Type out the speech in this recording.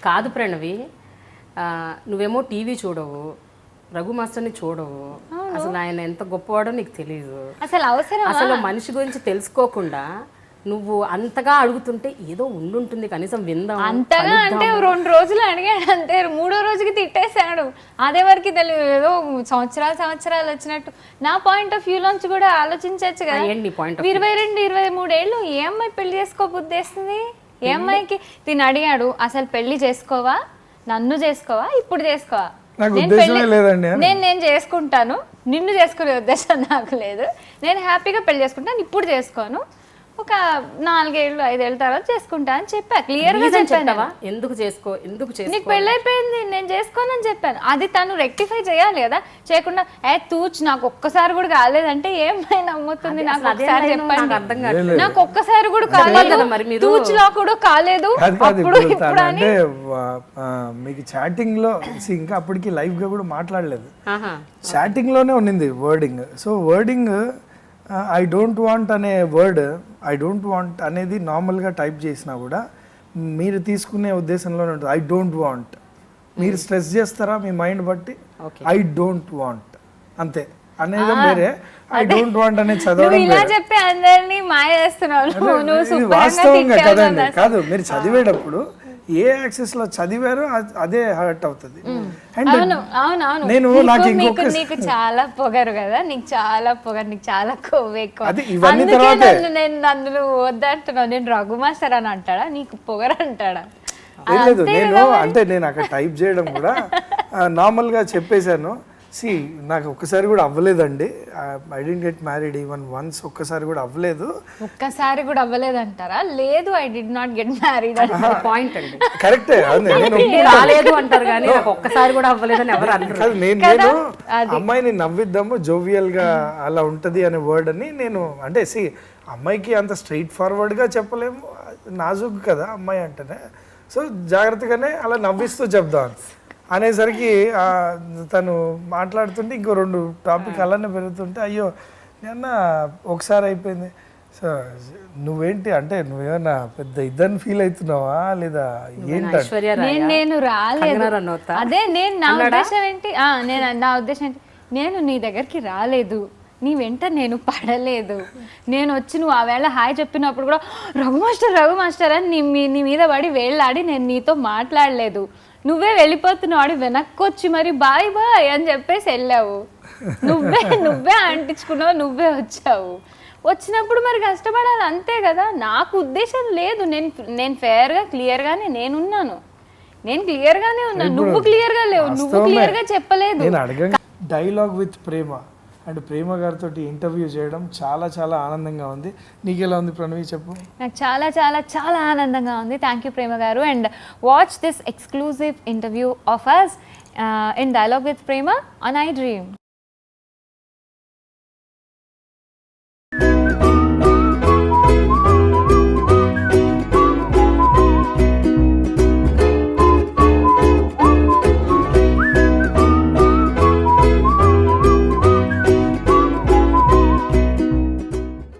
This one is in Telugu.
కాదు ప్రణవి, నువ్వేమో టీవీ చూడవు, రఘు మాస్టర్ని చూడవు, అసలు ఆయన ఎంత గొప్పవాడో నీకు తెలియదు. అసలు మనిషి గురించి తెలుసుకోకుండా నువ్వు అంతగా అడుగుతుంటే ఏదో ఉండుంటుంది, కనీసం విందాం. అంతగా అంటే 2 రోజులు అడిగాడు అంతే, 3వ రోజుకి తిట్టేశాడు. అదే వరకు తెలియదు, ఏదో సంవత్సరాలు వచ్చినట్టు. నా పాయింట్ ఆఫ్ వ్యూ లోంచి కూడా ఆలోచించవచ్చు కదా. 22-23 ఏళ్ళు ఏ అమ్మాయి పెళ్లి చేసుకోబుద్దేస్తుంది? ఏ అమ్మాయికి తిని అడిగాడు, అసలు పెళ్లి చేసుకోవా, నన్ను చేసుకోవా, ఇప్పుడు చేసుకోవా? నేను చేసుకుంటాను, నిన్ను చేసుకునే ఉద్దేశం నాకు లేదు. నేను హ్యాపీగా పెళ్లి చేసుకుంటాను, ఇప్పుడు చేసుకోను, ఒక 4-5 ఏళ్ళ తర్వాత చేసుకుంటా అని చెప్పా. క్లియర్ గా చెప్పాను. ఎందుకు నీకు పెళ్ళైపోయింది, నేను చేసుకోనని చెప్పాను. అది తను రెక్టిఫై చేయాలి కదా. చేయకుండా తూచ్ నాకు ఒక్కసారి కూడా కాలేదంటే ఏమైనా నమ్ముతుంది? నాకు ఒకసారి చెప్పండి, నాకు ఒక్కసారి కూడా కాలేదు, తూచ్లా కూడా కాలేదు. అప్పుడు అంటే మీకు చాటింగ్ లో ఇంకా అప్పటికి లైవ్ గా కూడా మాట్లాడలేదు, చాటింగ్ లోనే ఉండింది wording. So wording I don't want అనే వర్డ్, ఐ డోంట్ వాంట్ అనేది నార్మల్గా టైప్ చేసినా కూడా మీరు తీసుకునే ఉద్దేశంలోనే ఉంటుంది. ఐ డోంట్ వాంట్, మీరు స్ట్రెస్ చేస్తారా మీ మైండ్ బట్టి, ఐ డోంట్ వాంట్ అంతే అనేది వేరే. ఐ డోంట్ వాంట్ అనేది చదవడం వాస్తవంగా కదండి. కాదు, మీరు చదివేటప్పుడు ఏ యాక్సెస్ లో చదివారో అదే హర్ట్ అవుతుంది. నేను నీకు చాలా పొగరు కదా, నీకు చాలా పొగరు, నీకు చాలా కొవ్వు ఎక్కువ. నన్ను వద్దంటున్నావు. నేను రఘు మాస్టర్ అని అంటాడా, నీకు పొగరు అంటాడా? లేదు, నేను అక్కడ టైప్ చేయడం కూడా నార్మల్ గా చెప్పేశాను. సి నాకు ఒక్కసారి కూడా అవ్వలేదండి, I don't get married even once, ఒక్కసారి కూడా అవ్వలేదు. ఒక్కసారి కూడా అవ్వలేదు అంటారా? లేదు, I did not get married point అండి. కరెక్టే, రాలేదు అంటారు కానీ ఒక్కసారి కూడా అవ్వలేదని ఎవరు అంటారు. నేను అమ్మాయిని నవ్విద్దాము, జోవియల్ గా అలా ఉంటది అనే వర్డ్ అని నేను అంటే సి అమ్మాయికి అంత స్ట్రైట్ ఫార్వర్డ్ గా చెప్పలేము, నాజుక్ కదా అమ్మాయి అంటేనే. సో జాగ్రత్తగానే అలా నవ్విస్తూ చెప్దాం అనేసరికి తను మాట్లాడుతుంటే ఇంకో 2 టాపిక్ అలానే పెరుగుతుంటే అయ్యో నేను ఒకసారి అయిపోయింది. సో నువ్వేంటి అంటే నువ్వేమన్నా పెద్ద ఇద్దరిని ఫీల్ అవుతున్నావా లేదా ఏంటి? నేను రాలేదు, అదే నా ఉద్దేశం ఏంటి, నా ఉద్దేశం ఏంటి, నేను నీ దగ్గరికి రాలేదు, నీ వెంట నేను పడలేదు. నేను వచ్చి నువ్వు ఆ వేళ హాయ్ చెప్పినప్పుడు కూడా రఘు మాస్టర్ అని నీ మీద పడి వేళ్ళాడి నేను నీతో మాట్లాడలేదు. నువ్వే వెళ్ళిపోతున్నావు, వెనక్కి వచ్చి మరి బాయ్ అని చెప్పేసి వెళ్ళావు. నువ్వే అంటించుకున్నావు, నువ్వే వచ్చావు. వచ్చినప్పుడు మరి కష్టపడాలి అంతే కదా. నాకు ఉద్దేశం లేదు, నేను ఫేర్గా క్లియర్గానే నేనున్నాను, నేను క్లియర్గానే ఉన్నాను, నువ్వు క్లియర్గా లేవు, నువ్వు క్లియర్గా చెప్పలేదు. డైలాగ్ విత్ ప్రేమ అండ్ ప్రేమ గారితో ఇంటర్వ్యూ చేయడం చాలా చాలా ఆనందంగా ఉంది. నీకు ఎలా ఉంది ప్రణవి, చెప్పు? నాకు చాలా చాలా చాలా ఆనందంగా ఉంది. Thank you Prema garu. And watch this exclusive interview of us in dialogue with Prema on I dream.